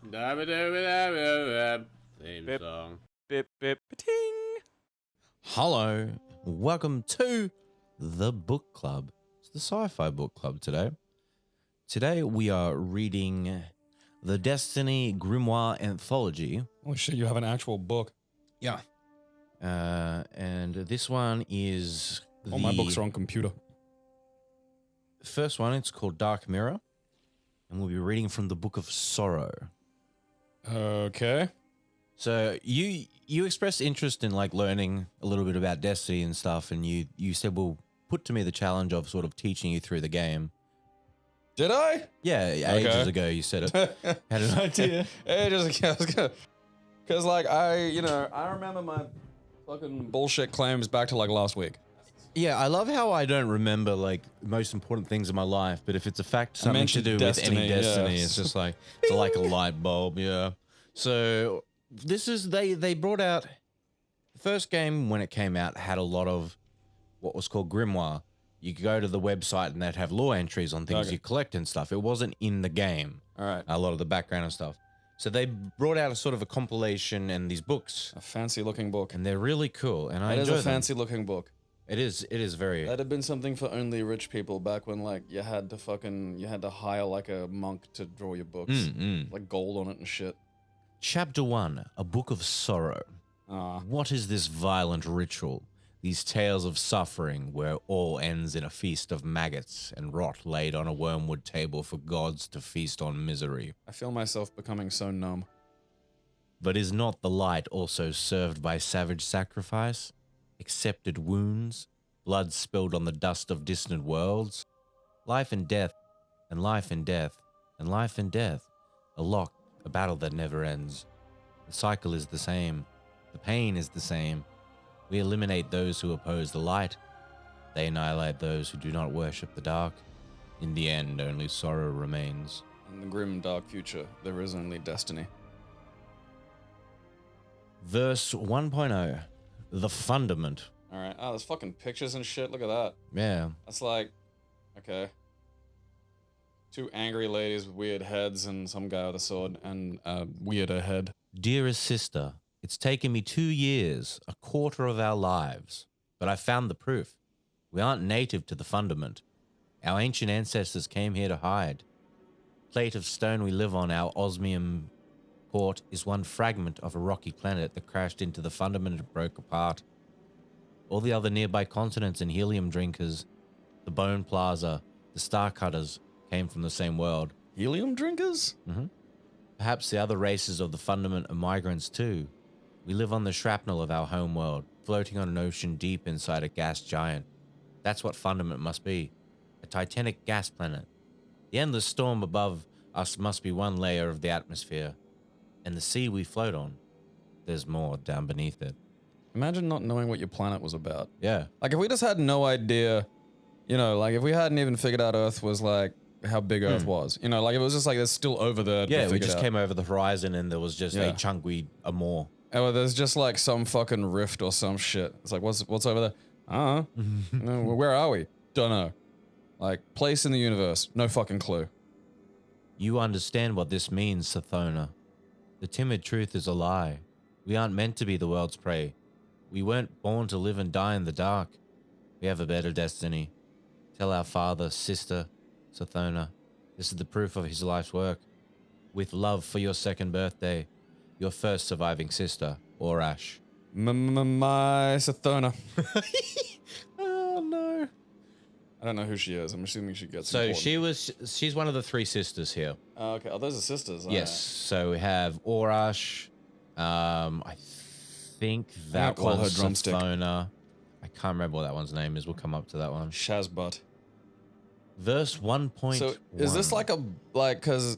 Theme song. Bip, bip, ting. Hello, welcome to the book club. It's the sci-fi book club today. Today we are reading the Destiny Grimoire Anthology. Oh shit, you have an actual book. Yeah. And this one is All my books are on computer. first one. It's called Dark Mirror. And we'll be reading from the Book of Sorrow. Okay. So you expressed interest in like learning a little bit about Destiny and stuff, and you said, well, put to me the challenge of sort of teaching you through the game. Did I? Yeah, ages ago you said it. Had an idea. Ages ago. Because like I remember my fucking bullshit claims back to like last week. Yeah, I love how I don't remember like most important things in my life, but if it's a fact, something to do with any Destiny, yes. it's just like it's like a light bulb. Yeah. So this is they brought out the first game when it came out had a lot of what was called Grimoire. You could go to the website and they'd have lore entries on things you collect and stuff. It wasn't in the game. All right. A lot of the background and stuff. So they brought out a sort of a compilation and these books, A fancy looking book. and they're really cool. And I That is enjoy a them. fancy looking book. It is very. That'd have been something for only rich people back when like you had to hire like a monk to draw your books. Like gold on it and shit. Chapter 1, A Book of Sorrow. What is this violent ritual? These tales of suffering where all ends in a feast of maggots and rot laid on a wormwood table for gods to feast on misery. I feel myself becoming so numb. But is not the light also served by savage sacrifice? Accepted wounds? Blood spilled on the dust of distant worlds? Life and death, and life and death, and life and death. A lock, a battle that never ends. The cycle is the same. The pain is the same. We eliminate those who oppose the light. They annihilate those who do not worship the dark. In the end, only sorrow remains. In the grim dark future, there is only destiny. Verse 1.0, The Fundament. Alright. Oh, there's fucking pictures and shit. Look at that. Yeah. That's like, okay. Two angry ladies with weird heads and some guy with a sword and a weirder head. Dearest sister, it's taken me 2 years, a quarter of our lives, but I found the proof. We aren't native to the Fundament. Our ancient ancestors came here to hide. Plate of stone we live on, our osmium port, is one fragment of a rocky planet that crashed into the Fundament and broke apart. All the other nearby continents and helium drinkers, the Bone Plaza, the Star Cutters, came from the same world. Helium drinkers? Perhaps the other races of the Fundament are migrants too. We live on the shrapnel of our home world, floating on an ocean deep inside a gas giant. That's what Fundament must be, a titanic gas planet. The endless storm above us must be one layer of the atmosphere, and the sea we float on, there's more down beneath it. Imagine not knowing what your planet was about. Yeah. Like if we just had no idea, like if we hadn't even figured out Earth was like how big Earth was, like it was just like it's still over there. Yeah, we just came over the horizon and there was just a chunk more. Oh, there's just like some fucking rift or some shit. It's like, what's over there? I don't know. No, where are we? Don't know. Like, place in the universe. No fucking clue. You understand what this means, Sathona. The timid truth is a lie. We aren't meant to be the world's prey. We weren't born to live and die in the dark. We have a better destiny. Tell our father, sister, Sathona, this is the proof of his life's work. With love for your second birthday, your first surviving sister, Orash. My Sathona. Oh no. I don't know who she is. I'm assuming she gets So important. she's one of the three sisters here. Oh, okay. Oh, those are sisters. Yes. So we have Orash. I think that call her one's drumstick. Sathona. I can't remember what that one's name is. We'll come up to that one. Shazbutt. Verse 1.1. So is this because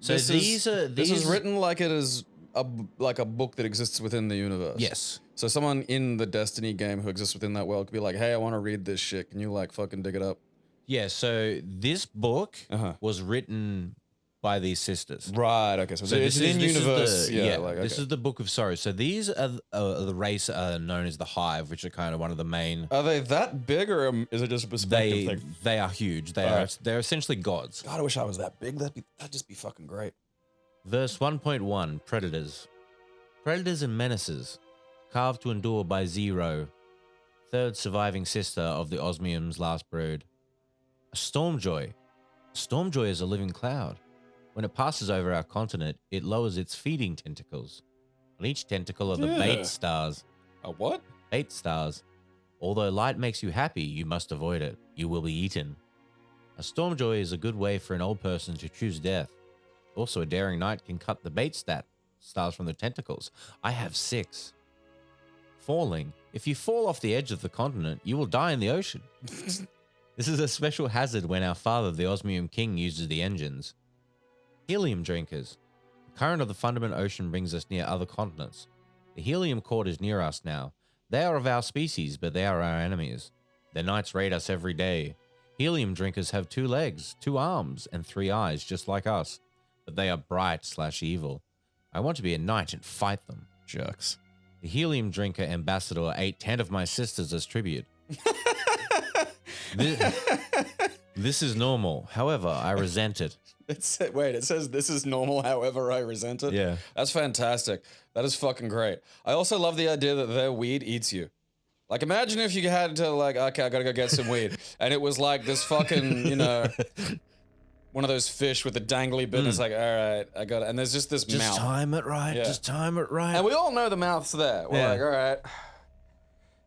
So these is written like it is a book that exists within the universe. Yes. So someone in the Destiny game who exists within that world could be like, hey, I want to read this shit. Can you like fucking dig it up? Yeah, so this book was written by these sisters. Right, okay. So it's this in is universe. This is the Book of Sorrow. So these are the race known as the Hive, which are kind of one of the main... Are they that big or is it just a perspective thing? They are huge. They're essentially gods. God, I wish I was that big. That'd just be fucking great. Verse 1.1 Predators. Predators and Menaces. Carved to endure by Zero, third surviving sister of the osmium's last brood. A Stormjoy. A Stormjoy is a living cloud. When it passes over our continent, it lowers its feeding tentacles. On each tentacle are the bait stars. A what? Bait stars. Although light makes you happy, you must avoid it. You will be eaten. A Stormjoy is a good way for an old person to choose death. Also, a daring knight can cut the bait stars from the tentacles. I have 6. Falling. If you fall off the edge of the continent, you will die in the ocean. This is a special hazard when our father, the Osmium King, uses the engines. Helium drinkers. The current of the Fundament ocean brings us near other continents. The helium court is near us now. They are of our species, but they are our enemies. Their knights raid us every day. Helium drinkers have 2 legs, 2 arms, and 3 eyes, just like us. But they are bright/evil. I want to be a knight and fight them. Jerks. The helium drinker ambassador ate 10 of my sisters as tribute. This is normal. However, I resent it. It says this is normal, however I resent it? Yeah. That's fantastic. That is fucking great. I also love the idea that their weed eats you. Like, imagine if you had to, like, okay, I gotta go get some weed. And it was like this fucking, you know, one of those fish with the dangly bit. And it's like, all right, I got it. And there's just this mouth. Just time it right. Yeah. Just time it right. And we all know the mouth's there. We're Yeah. like, all right.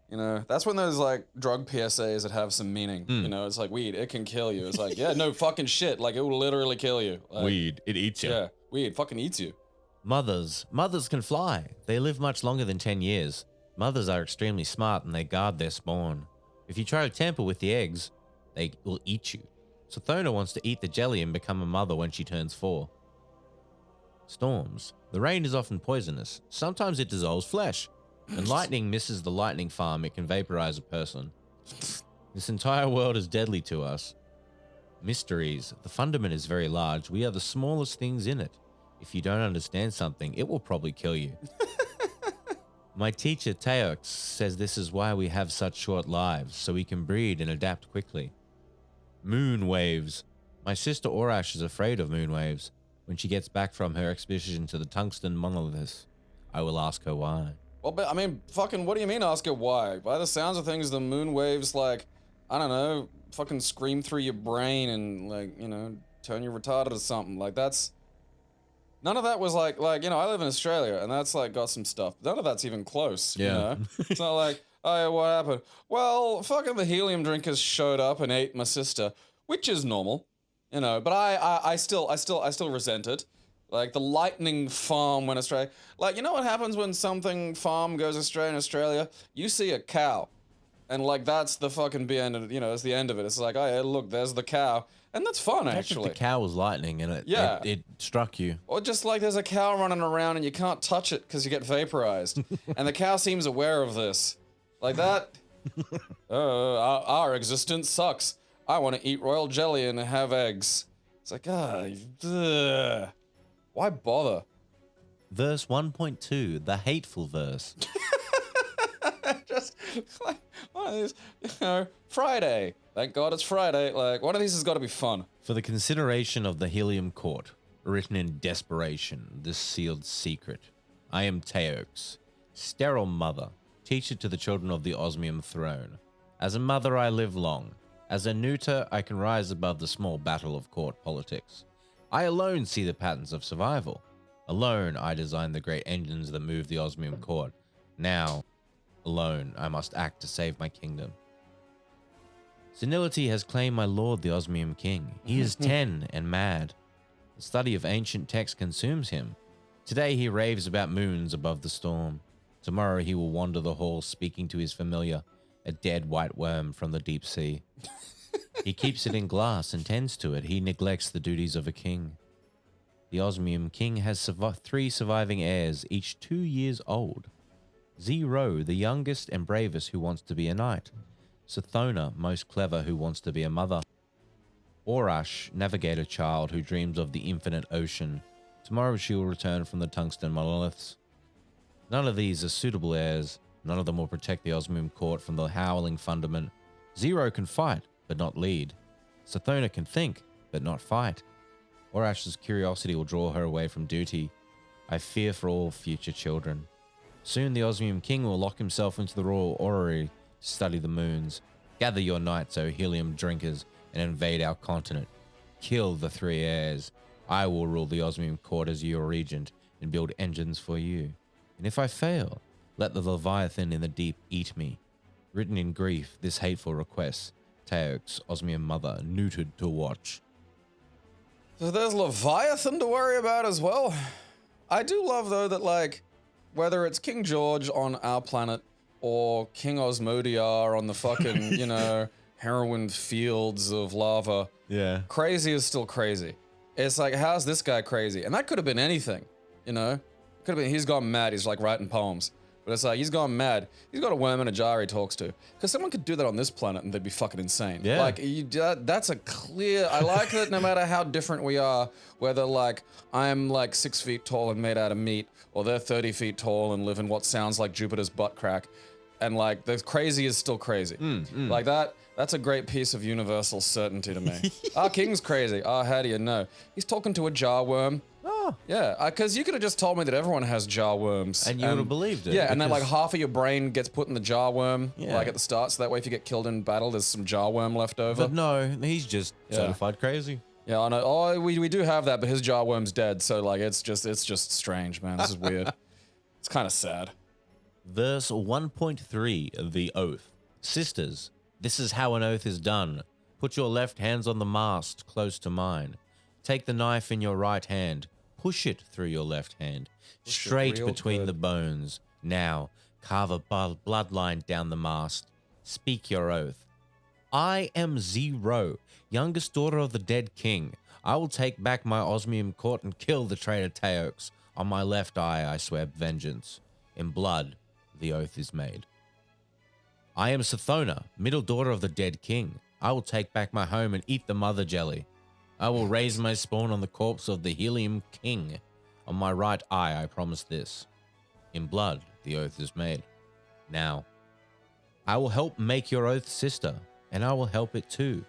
You know, that's when there's like drug PSAs that have some meaning. You know, it's like weed, it can kill you. It's like, yeah, no fucking shit. Like, it will literally kill you. Like, Weed, it eats you. Yeah, weed fucking eats you. Mothers can fly. They live much longer than 10 years. Mothers are extremely smart and they guard their spawn. If you try to tamper with the eggs, they will eat you. Sathona wants to eat the jelly and become a mother when she turns 4. Storms. The rain is often poisonous. Sometimes it dissolves flesh. When lightning misses the lightning farm, it can vaporize a person. This entire world is deadly to us. Mysteries. The Fundament is very large. We are the smallest things in it. If you don't understand something, it will probably kill you. My teacher, Teox, says this is why we have such short lives, so we can breed and adapt quickly. Moon waves. My sister Orash is afraid of moon waves. When she gets back from her expedition to the tungsten monoliths, I will ask her why. Well, but I mean, fucking, what do you mean ask it why? By the sounds of things, the moon waves, like, I don't know, fucking scream through your brain and, like, you know, turn you retarded or something. Like, that's... None of that was like, you know, I live in Australia, and that's, like, got some stuff. None of that's even close, you know? It's not like, oh, yeah, what happened? Well, fucking the helium drinkers showed up and ate my sister, which is normal, you know, but I still resent it. Like, the lightning farm went astray. Like, you know what happens when something farm goes astray in Australia? You see a cow. And, like, that's the fucking end of it, you know, it's the end of it. It's like, oh, yeah, look, there's the cow. And that's fun, actually. The cow was lightning and it struck you. Or just like there's a cow running around and you can't touch it because you get vaporized. And the cow seems aware of this. Like that, our existence sucks. I want to eat royal jelly and have eggs. It's like, why bother? Verse 1.2, the hateful verse. Just like one of these, you know, Friday. Thank God it's Friday. Like, one of these has got to be fun. For the consideration of the Helium Court, written in desperation, this sealed secret. I am Teox, sterile mother, teacher to the children of the Osmium throne. As a mother, I live long. As a neuter, I can rise above the small battle of court politics. I alone see the patterns of survival. Alone, I design the great engines that move the Osmium court. Now, alone, I must act to save my kingdom. Senility has claimed my lord, the Osmium king. He is 10 and mad. The study of ancient texts consumes him. Today he raves about moons above the storm. Tomorrow he will wander the halls speaking to his familiar, a dead white worm from the deep sea. He keeps it in glass and tends to it. He neglects the duties of a king. The Osmium king has 3 surviving heirs, each 2 years old. Zero, the youngest and bravest, who wants to be a knight. Sathona, most clever, who wants to be a mother. Orash, navigator child, who dreams of the infinite ocean. Tomorrow she will return from the tungsten monoliths. None of these are suitable heirs. None of them will protect the Osmium court from the howling Fundament. Zero can fight, but not lead. Sathona can think, but not fight. Orash's curiosity will draw her away from duty. I fear for all future children. Soon the Osmium King will lock himself into the royal orrery to study the moons. Gather your knights, O helium drinkers, and invade our continent. Kill the 3 heirs. I will rule the Osmium court as your regent and build engines for you. And if I fail, let the Leviathan in the deep eat me. Written in grief, this hateful request, Teox, Osmium mother, neutered to watch. So there's Leviathan to worry about as well. I do love, though, that, like, whether it's King George on our planet or King Osmodiar on the fucking, you know, heroin fields of lava, Yeah. crazy is still crazy. It's like, how's this guy crazy? And that could have been anything, you know? Could have been, he's gone mad, he's like writing poems. But it's like, he's gone mad. He's got a worm and a jar he talks to. Because someone could do that on this planet and they'd be fucking insane. Yeah. Like, that's a clear... I like that no matter how different we are, whether, like, I'm, like, 6 feet tall and made out of meat, or they're 30 feet tall and live in what sounds like Jupiter's butt crack, and, like, the crazy is still crazy. Like, that's a great piece of universal certainty to me. Our king's crazy. How do you know? He's talking to a jar worm. Oh. Yeah, because you could have just told me that everyone has jar worms. And you would have believed it. Yeah, and then like because- half of your brain gets put in the jar worm, Yeah. like at the start, so that way if you get killed in battle, there's some jar worm left over. But no, he's just certified crazy. Yeah, I know. Oh, we do have that, but his jar worm's dead, so like it's just strange, man. This is weird. It's kind of sad. Verse 1.3, The Oath. Sisters, this is how an oath is done. Put your left hands on the mast, close to mine. Take the knife in your right hand. Push it through your left hand. Straight real between good. the bones. Now, carve a bloodline down the mast. Speak your oath. I am Zero, youngest daughter of the dead king. I will take back my Osmium court and kill the traitor Teox. On my left eye, I swear vengeance. In blood, the oath is made. I am Sathona, middle daughter of the dead king. I will take back my home and eat the mother jelly. I will raise my spawn on the corpse of the Helium King. On my right eye, I promise this. In blood, the oath is made. Now, I will help make your oath, sister, and I will help it too.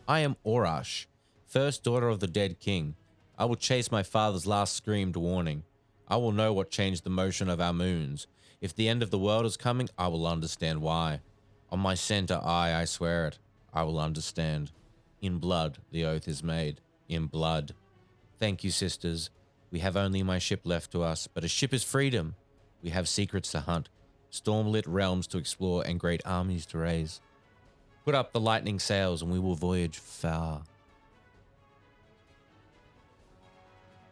I am Orash, first daughter of the dead king. I will chase my father's last screamed warning. I will know what changed the motion of our moons. If the end of the world is coming, I will understand why. On my center eye, I swear it. I will understand. In blood, the oath is made. In blood. Thank you, sisters. We have only my ship left to us, but a ship is freedom. We have secrets to hunt, stormlit realms to explore, and great armies to raise. Put up the lightning sails, and we will voyage far.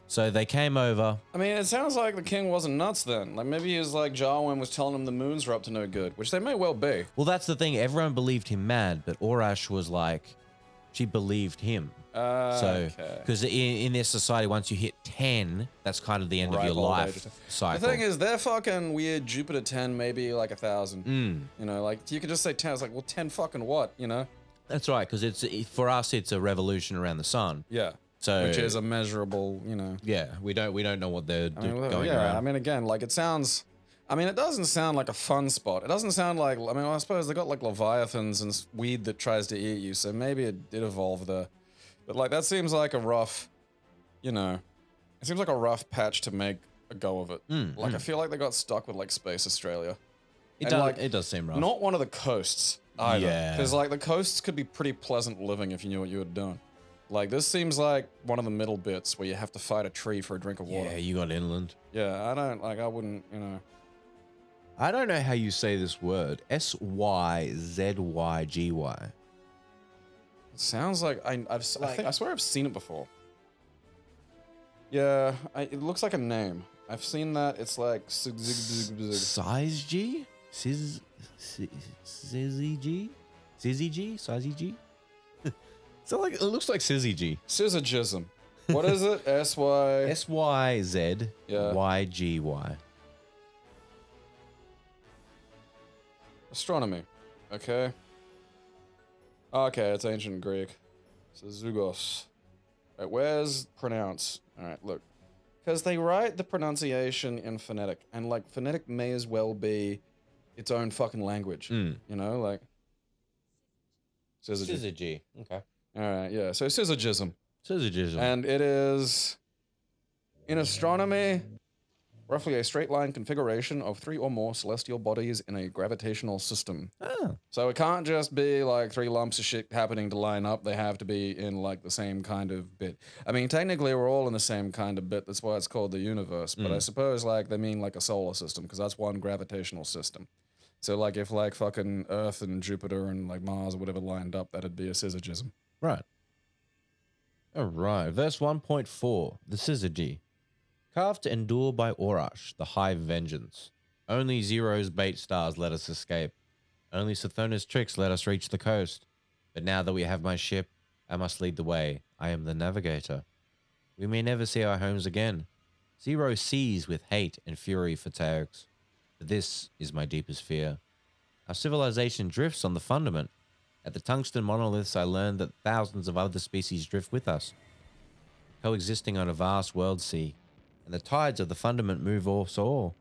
So they came over. I mean, it sounds like the king wasn't nuts then. Like maybe he was like Jarwin was telling him the moons were up to no good, which they may well be. Well, that's the thing. Everyone believed him mad, but Orash was like, she believed him. So, Okay. because in their society, once you hit 10, that's kind of the end of Ripe your old life age. cycle. The thing is, they're fucking weird. Jupiter 10, maybe like 1,000. You know, like you could just say 10. It's like, well, 10 fucking what? You know? That's right, because for us, it's a revolution around the sun. Yeah. So, Which is a measurable, you know. yeah, we don't know what they're going yeah, around. I mean, again, like it sounds. I mean, it doesn't sound like a fun spot. It doesn't sound like. I mean, I suppose they got like leviathans and weed that tries to eat you, so maybe it did evolve there. But like that seems like a rough, you know, it seems like a rough patch to make a go of it. I feel like they got stuck with like Space Australia. It And, does. like, It does seem rough. Not one of the coasts either. Yeah. Because like the coasts could be pretty pleasant living if you knew what you were doing. Like this seems like one of the middle bits where you have to fight a tree for a drink of water. Yeah, you got inland. Yeah, I wouldn't, you know. I don't know how you say this word. Syzygy. It sounds like I swear I've seen it before. Yeah, it looks like a name. I've seen that. It's like Syzygy? Syzygy? Syzygy? So like it looks like Syzygy. Syzygism. What is it? S-Y... SYZYGY. Astronomy. Okay. Okay, it's ancient Greek. Zugos. Right, where's pronounce? Alright, look. Because they write the pronunciation in phonetic, and like phonetic may as well be its own fucking language. You know, like... Syzygy. Syzygy. Okay. Alright, yeah. So syzygism. Syzygy. And it is, in astronomy, roughly a straight line configuration of 3 or more celestial bodies in a gravitational system. Oh. So it can't just be like 3 lumps of shit happening to line up. They have to be in like the same kind of bit. I mean, technically we're all in the same kind of bit. That's why it's called the universe. But I suppose like they mean like a solar system because that's one gravitational system. So like if like fucking Earth and Jupiter and like Mars or whatever lined up, that'd be a syzygism. Right. All right. Verse 1.4. The Syzygy. Carved to endure by Orash, the high vengeance. Only Zero's bait stars let us escape. Only Sathona's tricks let us reach the coast. But now that we have my ship, I must lead the way. I am the navigator. We may never see our homes again. Zero sees with hate and fury for Teox. But this is my deepest fear. Our civilization drifts on the Fundament. At the tungsten monoliths, I learned that thousands of other species drift with us, coexisting on a vast world sea. And the tides of the Fundament move us all.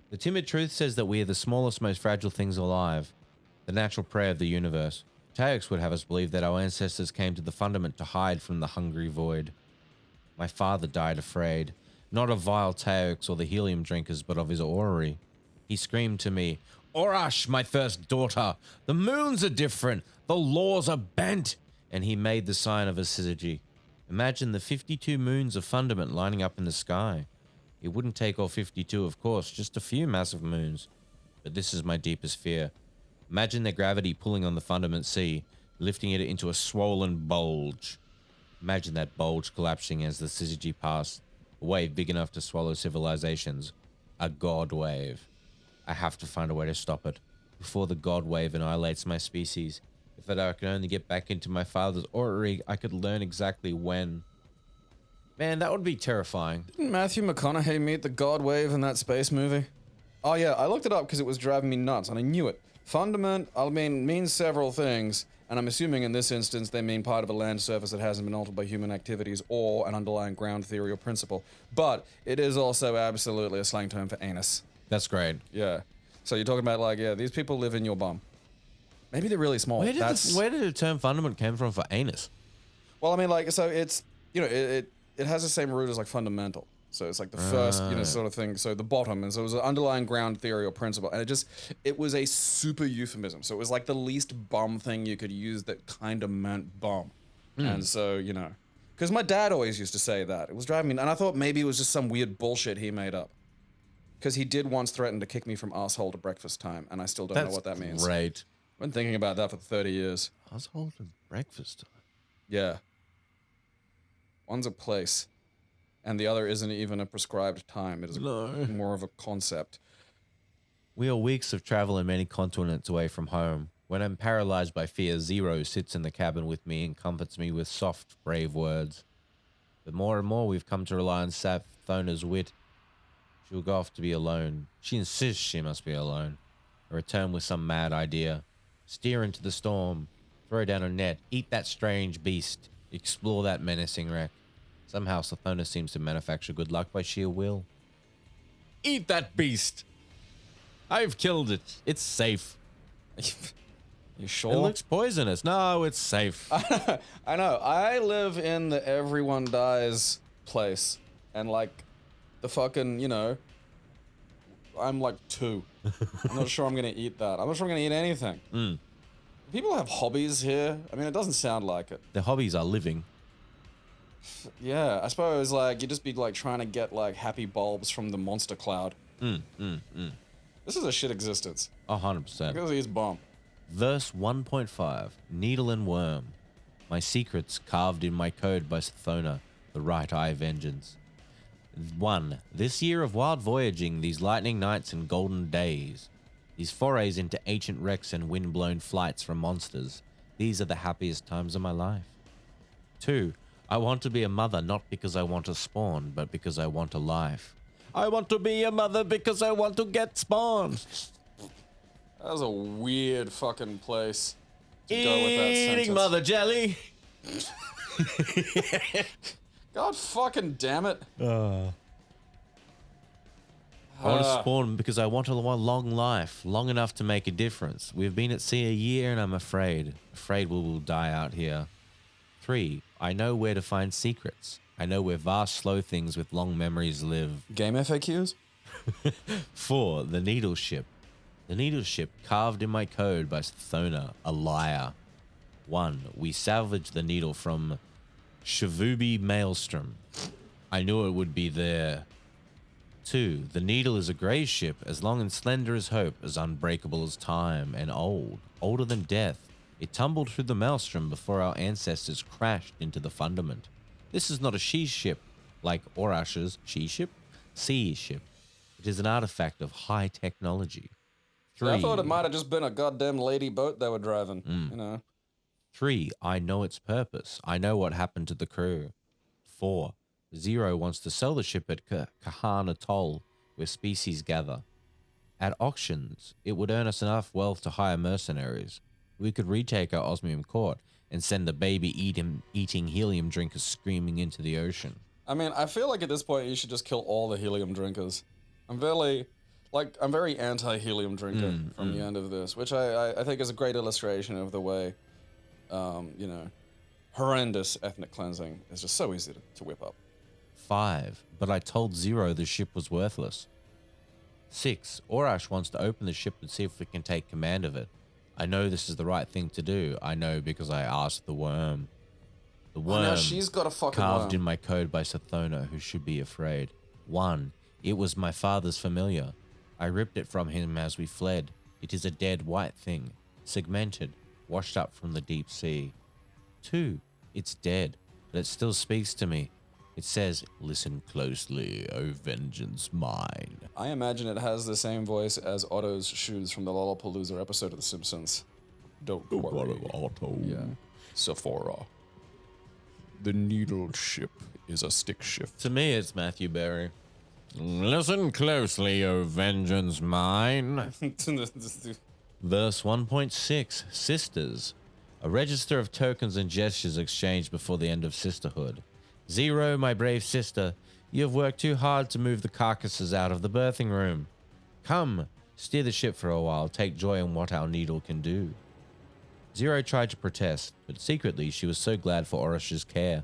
The timid truth says that we are the smallest, most fragile things alive, the natural prey of the universe. Teox would have us believe that our ancestors came to the Fundament to hide from the hungry void. My father died afraid, not of vile Teox or the helium drinkers, but of his orrery. He screamed to me, "Orash, my first daughter, the moons are different, the laws are bent," and he made the sign of a Syzygy. Imagine the 52 moons of Fundament lining up in the sky. It wouldn't take all 52, of course, just a few massive moons. But this is my deepest fear. Imagine their gravity pulling on the Fundament sea, lifting it into a swollen bulge. Imagine that bulge collapsing as the Syzygy pass, a wave big enough to swallow civilizations. A god wave. I have to find a way to stop it, before the god wave annihilates my species. If I could only get back into my father's orrery, I could learn exactly when. Man, that would be terrifying. Didn't Matthew McConaughey meet the God Wave in that space movie? Oh yeah, I looked it up because it was driving me nuts, and I knew it. Fundament, I mean, means several things, and I'm assuming in this instance they mean part of a land surface that hasn't been altered by human activities or an underlying ground theory or principle. But it is also absolutely a slang term for anus. That's great. Yeah. So you're talking about like, yeah, these people live in your bum. Maybe they're really small. Where did the term Fundament came from for anus? Well, I mean, like, so it's, you know, it has the same root as like fundamental. So it's like the first, you know, sort of thing. So the bottom, and so it was an underlying ground theory or principle, and it was a super euphemism. So it was like the least bum thing you could use that kind of meant bum. And so, you know, because my dad always used to say that. It was driving me, and I thought maybe it was just some weird bullshit he made up. Because he did once threaten to kick me from asshole to breakfast time, and I still don't know what that means. Right. I've been thinking about that for 30 years. Asshole to breakfast time. Yeah. One's a place, and the other isn't even a prescribed time. It is more of a concept. We are weeks of travel and many continents away from home. When I'm paralyzed by fear, Zero sits in the cabin with me and comforts me with soft, brave words. But more and more we've come to rely on Sathona's wit. She'll go off to be alone. She insists she must be alone. A return with some mad idea. Steer into the storm. Throw down a net. Eat that strange beast. Explore that menacing wreck. Somehow Sathona seems to manufacture good luck by sheer will. Eat that beast! I've killed it. It's safe. You sure? It looks poisonous. No, it's safe. I know. I live in the everyone dies place. And like, the fucking, you know, I'm like 2. I'm not sure I'm gonna eat that. I'm not sure I'm gonna eat anything. People have hobbies here. I mean, it doesn't sound like it. Their hobbies are living. Yeah, I suppose like you'd just be like trying to get like happy bulbs from the monster cloud. This is a shit existence. 100%. Because he's bomb. Verse 1.5. Needle and Worm. My secrets carved in my code by Sathona, the right eye vengeance. 1. This year of wild voyaging, these lightning nights and golden days. These forays into ancient wrecks and wind-blown flights from monsters. These are the happiest times of my life. 2. I want to be a mother not because I want to spawn, but because I want a life. I want to be a mother because I want to get spawned. That was a weird fucking place to go with that sentence. Eating mother jelly. God fucking damn it. I want to spawn because I want a long life, long enough to make a difference. We've been at sea a year and I'm afraid we will die out here. 3. I know where to find secrets. I know where vast slow things with long memories live. Game FAQs? 4. The Needle Ship. The Needle Ship carved in my code by Sthona, a liar. 1. We salvaged the needle from Shavubi Maelstrom. I knew it would be there. 2. The needle is a grey ship, as long and slender as hope, as unbreakable as time, and old, older than death. It tumbled through the maelstrom before our ancestors crashed into the Fundament. This is not a she ship, like Orash's she ship, sea ship. It is an artifact of high technology. 3. I thought it might have just been a goddamn lady boat they were driving, you know. 3. I know its purpose. I know what happened to the crew. 4. Zero wants to sell the ship at Kahan Atoll, where species gather. At auctions, it would earn us enough wealth to hire mercenaries. We could retake our osmium court and send the baby-eating helium drinkers screaming into the ocean. I mean, I feel like at this point you should just kill all the helium drinkers. I'm very anti-helium drinker from the end of this, which I think is a great illustration of the way, you know, horrendous ethnic cleansing is just so easy to whip up. 5. But I told Zero the ship was worthless. 6. Orash wants to open the ship and see if we can take command of it. I know this is the right thing to do. I know because I asked the worm. The worm, now she's got a fucking carved worm. in my code by Sthona, who should be afraid. 1. It was my father's familiar. I ripped it from him as we fled. It is a dead white thing, segmented, washed up from the deep sea. 2. It's dead, but it still speaks to me. It says, "Listen closely, O vengeance mine." I imagine it has the same voice as Otto's shoes from the Lollapalooza episode of The Simpsons. Don't worry, Otto. Yeah. Sephora. The needle ship is a stick shift. To me, it's Matthew Berry. Listen closely, O vengeance mine. Verse 1.6, Sisters. A register of tokens and gestures exchanged before the end of sisterhood. 0, my brave sister, you have worked too hard to move the carcasses out of the birthing room. Come, steer the ship for a while, take joy in what our needle can do. 0 tried to protest, but secretly she was so glad for Orash's care.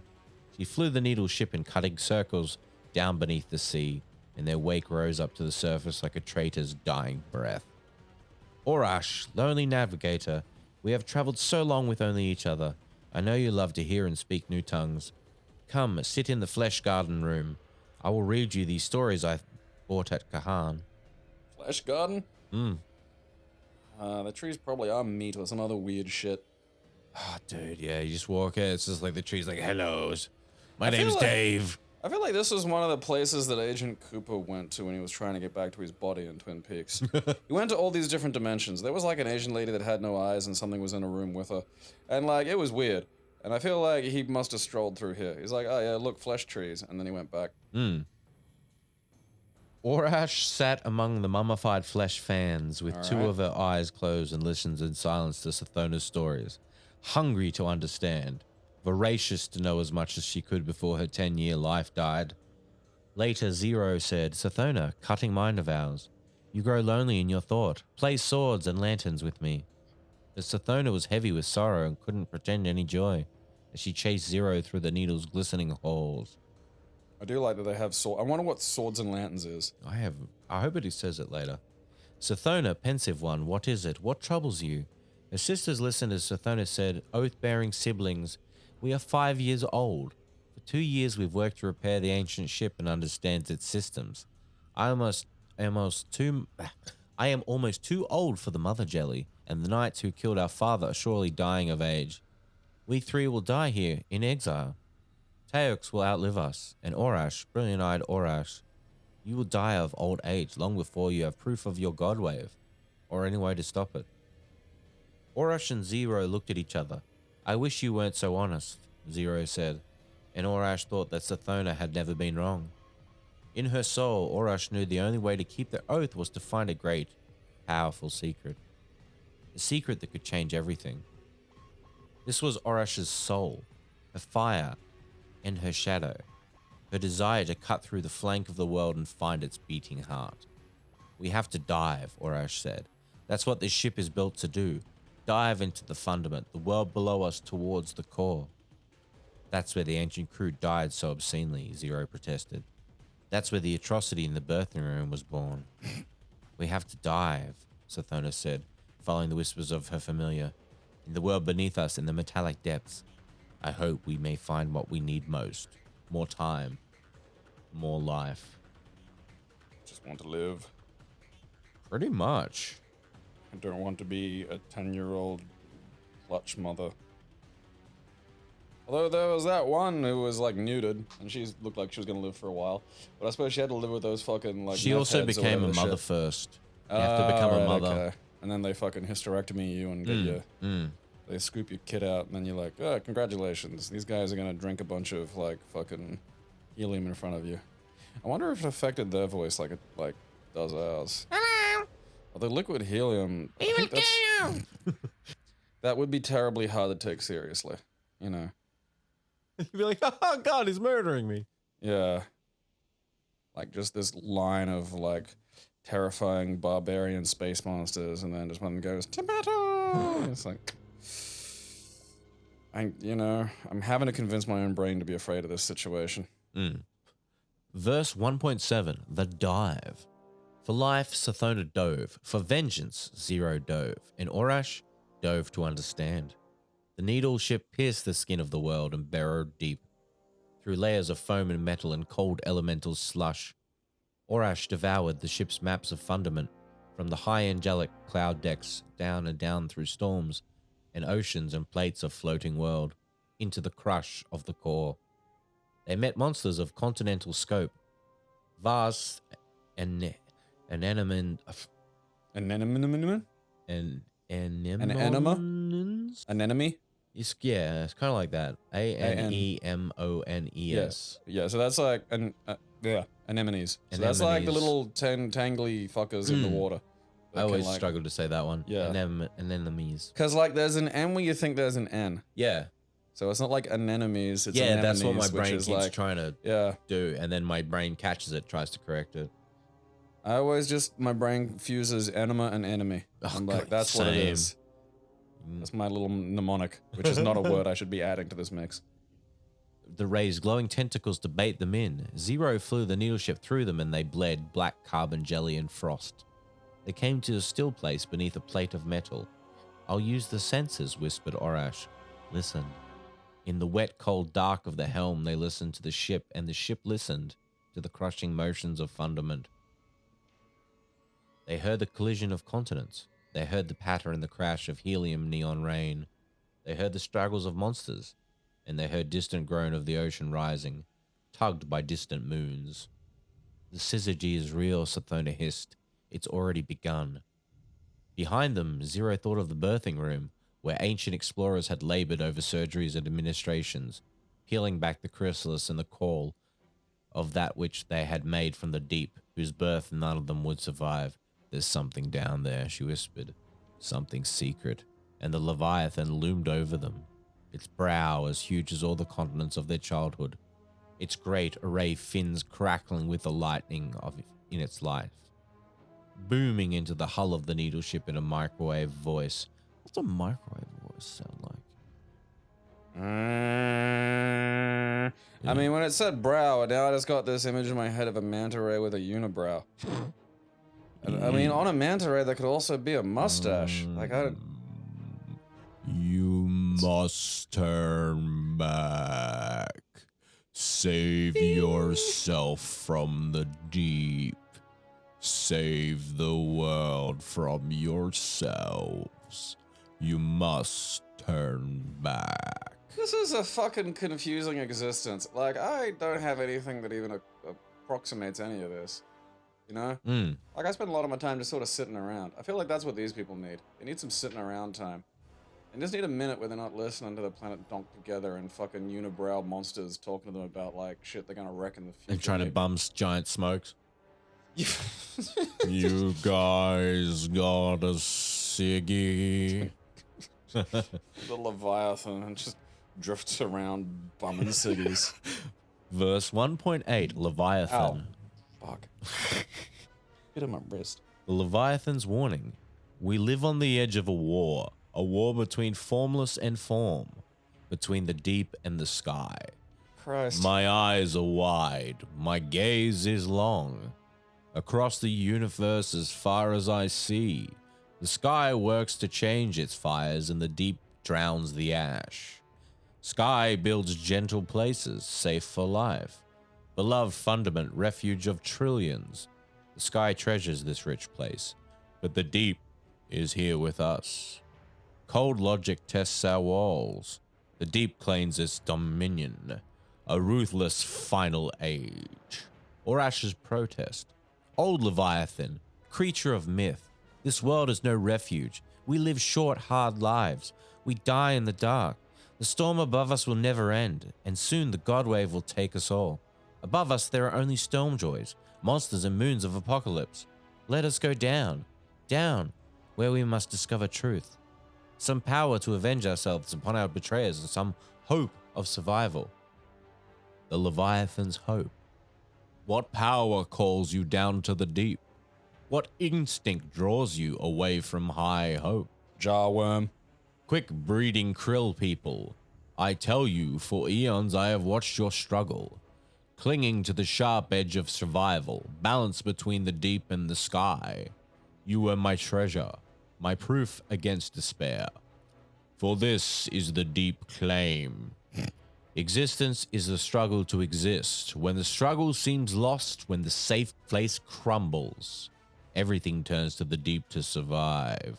She flew the needle ship in cutting circles down beneath the sea, and their wake rose up to the surface like a traitor's dying breath. Orash, lonely navigator, we have traveled so long with only each other. I know you love to hear and speak new tongues. Come, sit in the flesh garden room. I will read you these stories I bought at Kahan. Flesh garden? The trees probably are meat or some other weird shit. Oh, dude, yeah, you just walk in, it's just like the tree's like, hello, my feel name's like- Dave. I feel like this was one of the places that Agent Cooper went to when he was trying to get back to his body in Twin Peaks. He went to all these different dimensions. There was like an Asian lady that had no eyes and something was in a room with her. And like, it was weird. And I feel like he must have strolled through here. He's like, oh yeah, look, flesh trees. And then he went back. Orash sat among the mummified flesh fans with two right. of her eyes closed and listened in silence to Sathona's stories, hungry to understand, voracious to know as much as she could before her 10-year life died. Later, Zero said, Sathona, cutting mind of ours, you grow lonely in your thought. Play swords and lanterns with me. But Sathona was heavy with sorrow and couldn't pretend any joy as she chased Zero through the needle's glistening halls. I do like that they have swords. I wonder what swords and lanterns is. I hope it says it later. Sathona, pensive one, what is it? What troubles you? Her sisters listened as Sathona said, oath-bearing siblings, we are 5 years old. For 2 years we've worked to repair the ancient ship and understand its systems. I am almost too old for the mother jelly, and the knights who killed our father are surely dying of age. We 3 will die here, in exile. Teox will outlive us, and Orash, brilliant-eyed Orash, you will die of old age long before you have proof of your god wave, or any way to stop it. Orash and Zero looked at each other. I wish you weren't so honest, Zero said, and Orash thought that Sathona had never been wrong. In her soul, Orash knew the only way to keep their oath was to find a great, powerful secret. A secret that could change everything. This was Orash's soul, her fire, and her shadow, her desire to cut through the flank of the world and find its beating heart. We have to dive, Orash said. That's what this ship is built to do. Dive into the fundament, the world below us towards the core. That's where the ancient crew died so obscenely, Zero protested. That's where the atrocity in the birthing room was born. We have to dive, Sathona said, following the whispers of her familiar. In the world beneath us, in the metallic depths, I hope we may find what we need most. More time. More life. Just want to live. Pretty much. I don't want to be a 10-year-old clutch mother. Although there was that one who was like neutered, and she looked like she was gonna live for a while. But I suppose she had to live with those fucking like. She also became a mother first. You have to become a mother. Okay. And then they fucking hysterectomy you and get you. They scoop your kid out, and then you're like, oh, congratulations. These guys are gonna drink a bunch of like fucking helium in front of you. I wonder if it affected their voice like it like does ours. Hello. Well, the liquid helium. I think that's, that would be terribly hard to take seriously. You know. You'd be like, oh God, he's murdering me. Yeah. Like just this line of like terrifying barbarian space monsters, and then just one goes, tomato! It's like, I'm having to convince my own brain to be afraid of this situation. Verse 1.7, The Dive. For life, Sathona dove. For vengeance, Zero dove. And Orash dove to understand. The needle ship pierced the skin of the world and burrowed deep. Through layers of foam and metal and cold elemental slush, Orash devoured the ship's maps of Fundament, from the high angelic cloud decks down and down through storms and oceans and plates of floating world, into the crush of the core. They met monsters of continental scope, vast and anemone. An enema? An enemy? Yeah, it's kind of like that. Anemones. Yeah, so that's like anemones. So that's like the little tangly fuckers in the water. I always struggle to say that one. Yeah. Anemones. Because like there's an N where you think there's an N. Yeah. So it's not like anemones, it's yeah, anemones, that's what my brain keeps like, trying to do, and then my brain catches it, tries to correct it. I always just, my brain fuses enema and enemy. I'm like, that's what it is. That's my little mnemonic, which is not a word I should be adding to this mix. The raised glowing tentacles to bait them in. Zero flew the needle ship through them, and they bled black carbon jelly and frost. They came to a still place beneath a plate of metal. I'll use the senses, whispered Orash. Listen. In the wet, cold dark of the helm, they listened to the ship, and the ship listened to the crushing motions of Fundament. They heard the collision of continents. They heard the patter and the crash of helium neon rain. They heard the struggles of monsters, and they heard distant groan of the ocean rising, tugged by distant moons. The Syzygy is real, Sathona hissed. It's already begun. Behind them, Zero thought of the birthing room, where ancient explorers had labored over surgeries and administrations, peeling back the chrysalis and the coral of that which they had made from the deep, whose birth none of them would survive. There's something down there, she whispered. Something secret. And the Leviathan loomed over them, its brow as huge as all the continents of their childhood, its great array fins crackling with the lightning in its life, booming into the hull of the needle ship in a microwave voice. What's a microwave voice sound like? I mean, when it said brow, now I just got this image in my head of a manta ray with a unibrow. I mean, on a manta ray, there could also be a mustache. Like, You must turn back. Save yourself from the deep. Save the world from yourselves. You must turn back. This is a fucking confusing existence. Like, I don't have anything that even approximates any of this. You know? Like, I spend a lot of my time just sort of sitting around. I feel like that's what these people need. They need some sitting around time. They just need a minute where they're not listening to the planet donk together and fucking unibrow monsters talking to them about, like, shit they're gonna wreck in the future. And trying to bum giant smokes. You guys got a ciggy. The Leviathan just drifts around bumming ciggies. Verse 1.8, Leviathan. Ow. Fuck. Hit on my wrist. The Leviathan's warning. We live on the edge of a war between formless and form. between the deep and the sky. Christ. My eyes are wide, my gaze is long. Across the universe as far as I see, the sky works to change its fires and the deep drowns the ash. Sky builds gentle places, safe for life. Beloved Fundament, refuge of trillions. The sky treasures this rich place, but the deep is here with us. Cold logic tests our walls. The deep claims its dominion. A ruthless final age. Orash's protest. Old Leviathan, creature of myth. This world is no refuge. We live short, hard lives. We die in the dark. The storm above us will never end, and soon the Godwave will take us all. Above us there are only storm joys, monsters and moons of apocalypse. Let us go down, down, where we must discover truth. Some power to avenge ourselves upon our betrayers and some hope of survival. The Leviathan's hope. What power calls you down to the deep? What instinct draws you away from high hope? Jarworm. Quick breeding krill people. I tell you, for eons I have watched your struggle. Clinging to the sharp edge of survival, balance between the deep and the sky. You were my treasure, my proof against despair. For this is the deep claim. Existence is the struggle to exist. When the struggle seems lost, when the safe place crumbles, everything turns to the deep to survive.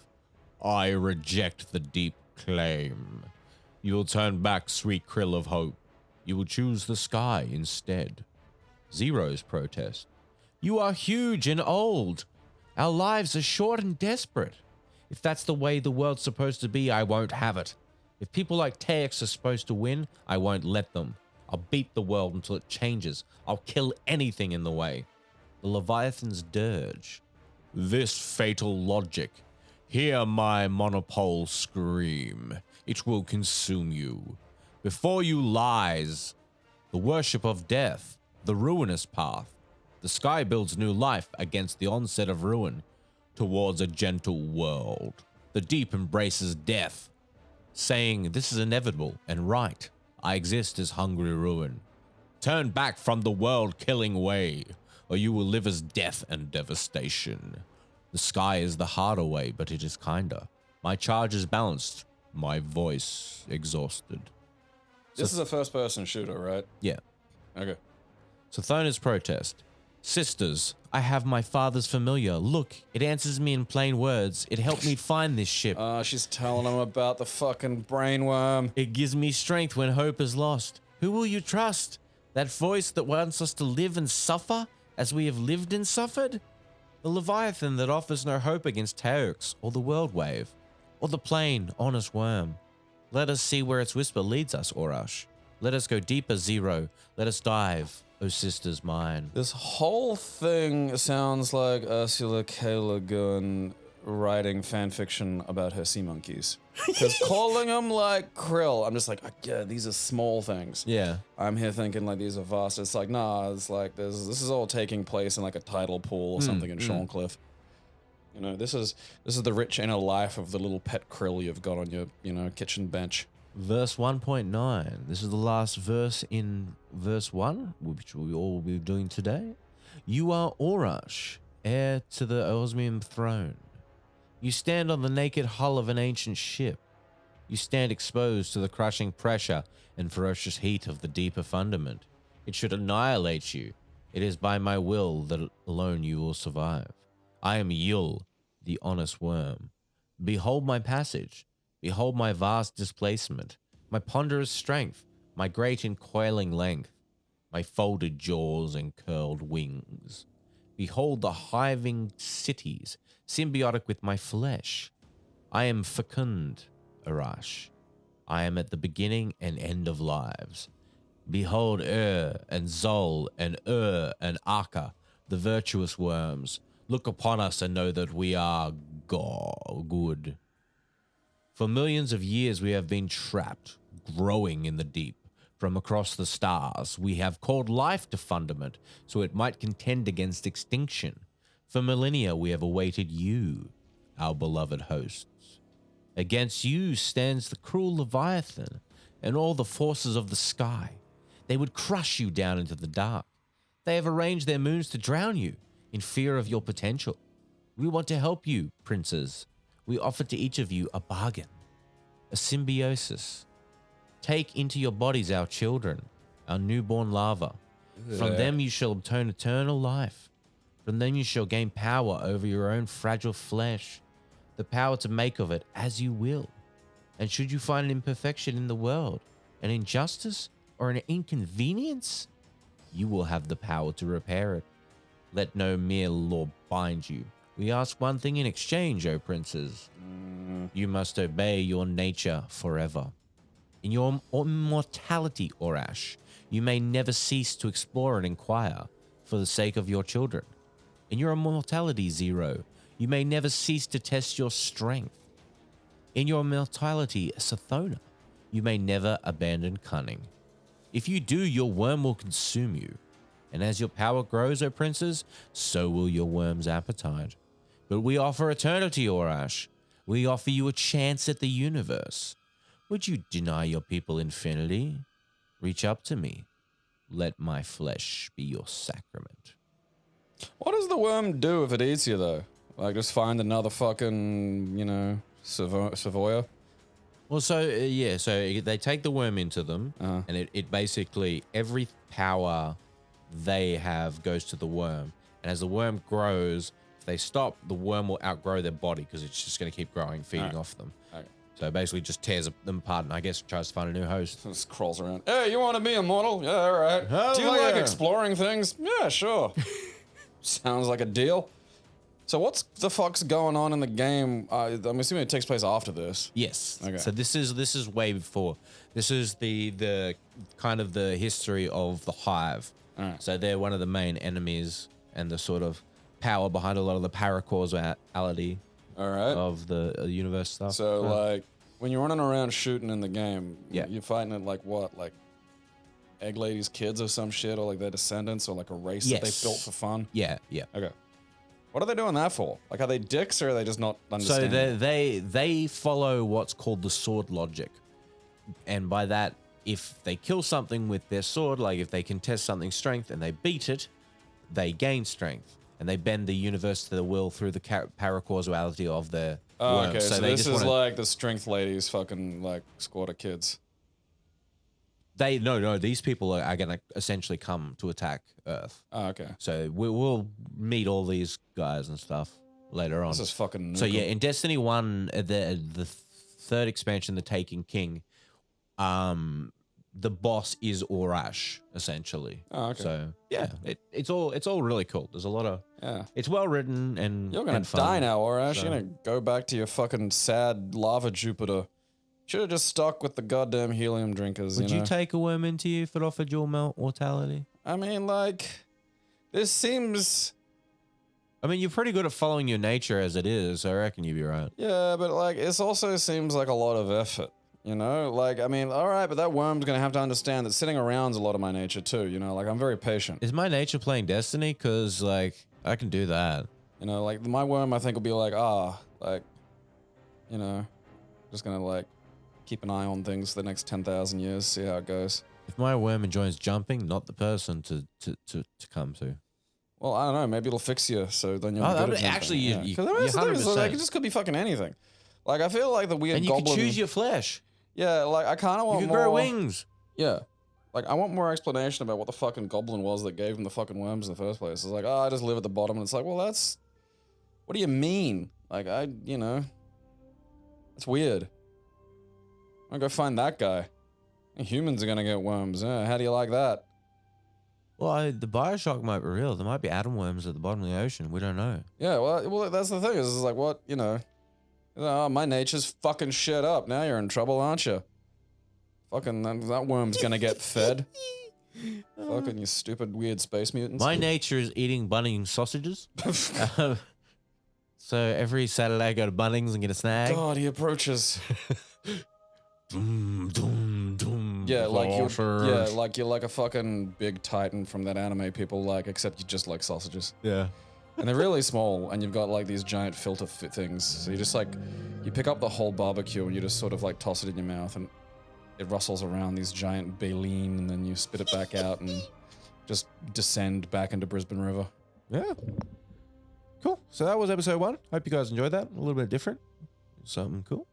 I reject the deep claim. You will turn back, sweet krill of hope. You will choose the sky instead. Zero's protest. You are huge and old. Our lives are short and desperate. If that's the way the world's supposed to be, I won't have it. If people like Tex are supposed to win, I won't let them. I'll beat the world until it changes. I'll kill anything in the way. The Leviathan's dirge. This fatal logic. Hear my monopole scream. It will consume you. Before you lies the worship of death, the ruinous path. The sky builds new life against the onset of ruin, towards a gentle world. The deep embraces death, saying this is inevitable and right. I exist as hungry ruin. Turn back from the world-killing way, or you will live as death and devastation. The sky is the harder way, but it is kinder. My charge is balanced, my voice exhausted. This is a first-person shooter, right? Yeah. Okay. Sathona's protest. Sisters, I have my father's familiar. Look, it answers me in plain words. It helped me find this ship. She's telling him about the fucking brainworm. It gives me strength when hope is lost. Who will you trust? That voice that wants us to live and suffer as we have lived and suffered? The Leviathan that offers no hope against Teox or the World Wave or the plain, honest worm. Let us see where its whisper leads us, Orash. Let us go deeper, Zero. Let us dive, O sisters mine. This whole thing sounds like Ursula K. Le Guin writing fanfiction about her sea monkeys. Because calling them like krill, I'm just like, yeah, these are small things. Yeah. I'm here thinking like these are vast. It's like, nah, it's like this is all taking place in like a tidal pool or something in Shorncliffe. You know, this is the rich inner life of the little pet krill you've got on your, kitchen bench. Verse 1.9. This is the last verse in verse 1, which we all will be doing today. You are Orash, heir to the Osmium throne. You stand on the naked hull of an ancient ship. You stand exposed to the crushing pressure and ferocious heat of the deeper fundament. It should annihilate you. It is by my will that alone you will survive. I am Yul, the honest worm. Behold my passage. Behold my vast displacement, my ponderous strength, my great encoiling length, my folded jaws and curled wings. Behold the hiving cities, symbiotic with my flesh. I am fecund, Arash. I am at the beginning and end of lives. Behold and Zol and and Aka, the virtuous worms. Look upon us and know that we are good. For millions of years we have been trapped, growing in the deep. From across the stars, we have called life to Fundament, so it might contend against extinction. For millennia we have awaited you, our beloved hosts. Against you stands the cruel Leviathan, and all the forces of the sky. They would crush you down into the dark. They have arranged their moons to drown you in fear of your potential. We want to help you, princes. We offer to each of you a bargain, a symbiosis. Take into your bodies our children, our newborn larvae. From them you shall obtain eternal life. From them you shall gain power over your own fragile flesh, the power to make of it as you will. And should you find an imperfection in the world, an injustice or an inconvenience, you will have the power to repair it. Let no mere law bind you. We ask one thing in exchange, O princes. You must obey your nature forever. In your immortality, Orash, you may never cease to explore and inquire for the sake of your children. In your immortality, Zero, you may never cease to test your strength. In your immortality, Sathona, you may never abandon cunning. If you do, your worm will consume you. And as your power grows, O princes, so will your worm's appetite. But we offer eternity, Orash. We offer you a chance at the universe. Would you deny your people infinity? Reach up to me. Let my flesh be your sacrament. What does the worm do if it eats you, though? Like, just find another fucking, you know, Savoya? Well, so they take the worm into them, and it basically, every power they have goes to the worm. And as the worm grows, if they stop, the worm will outgrow their body because it's just going to keep growing, feeding off them. Okay. So it basically just tears them apart and I guess tries to find a new host. Just crawls around. Hey, you want to be immortal? Yeah, all right. Hell Do you like yeah. exploring things? Yeah, sure. Sounds like a deal. So what's the fuck's going on in the game? I'm assuming it takes place after this. Yes. Okay. So this is way before. This is the kind of the history of the Hive. All right. So they're one of the main enemies and the sort of power behind a lot of the paracausality All right. of the universe stuff. So, like, when you're running around shooting in the game, Yeah. you're fighting it like what? Like egg ladies' kids or some shit, or like their descendants, or like a race that they Yes. built for fun? Yeah. Okay. What are they doing that for? Like, are they dicks or are they just not So understanding? they follow what's called the sword logic. And by that, if they kill something with their sword, like if they can test something's strength and they beat it, they gain strength. And they bend the universe to the will through the paracausality of their worms. Okay, so they this just is wanna- like the strength ladies fucking like squad of kids. No, these people are going to essentially come to attack Earth. Oh, okay. So we'll meet all these guys and stuff later on. This is fucking So nukem. yeah, in Destiny 1, the third expansion, The Taken King, the boss is Orash, essentially. Oh, okay. So yeah, it's all really cool. There's a lot of Yeah. it's well written and You're gonna and fun. die now, Orash. So- You're gonna go back to your fucking sad lava Jupiter. Should have just stuck with the goddamn helium drinkers, Would you you know? take a worm into you if it offered you mortality? I mean, like, this seems... I mean, you're pretty good at following your nature as it is, so I reckon you'd be right. Yeah, but, like, this also seems like a lot of effort, you know? Like, I mean, all right, but that worm's gonna have to understand that sitting around's a lot of my nature, too, you know? Like, I'm very patient. Is my nature playing Destiny? Because, like, I can do that. You know, like, my worm, I think, will be like, like, you know, just gonna, like, keep an eye on things for the next 10,000 years, see how it goes. If my worm enjoys jumping, not the person to come to. Well, I don't know. Maybe it'll fix you, so then you'll Oh, be good that- at jumping. actually, you- yeah. you- 'Cause I mean, that's the thing, so, 100%. like, it just could be fucking anything. Like, I feel like the weird And you goblin... can choose your flesh. Yeah, like, I kind of You want can more... grow wings. Yeah. Like, I want more explanation about what the fucking goblin was that gave him the fucking worms in the first place. It's like, I just live at the bottom. And it's like, well, that's... What do you mean? Like, you know... It's weird. I'm gonna go find that guy. Humans are gonna get worms. How do you like that? Well, the Bioshock might be real. There might be atom worms at the bottom of the ocean. We don't know. Yeah, well, that's the thing. Is it's like, what, you know... Oh, my nature's fucking shit up. Now you're in trouble, aren't you? Fucking, that worm's gonna get fed. Fucking you stupid, weird space mutants. My nature is eating Bunnings sausages. So every Saturday I go to Bunnings and get a snag. God, he approaches. Doom, doom, doom. Yeah, like sausage. you're like a fucking big titan from that anime people like, except you just like sausages. Yeah. And they're really small, and you've got like these giant filter things. So you just like, you pick up the whole barbecue and you just sort of like toss it in your mouth, and it rustles around these giant baleen, and then you spit it back out and just descend back into Brisbane River. Yeah. Cool. So that was episode 1. Hope you guys enjoyed that. A little bit different. Something cool.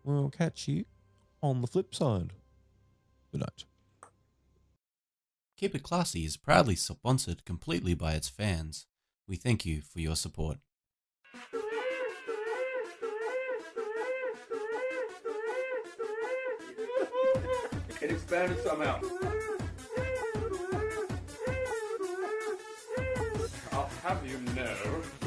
We'll catch you on the flip side. Good night. Keep It Classy is proudly sponsored completely by its fans. We thank you for your support. It expanded somehow. I'll have you know.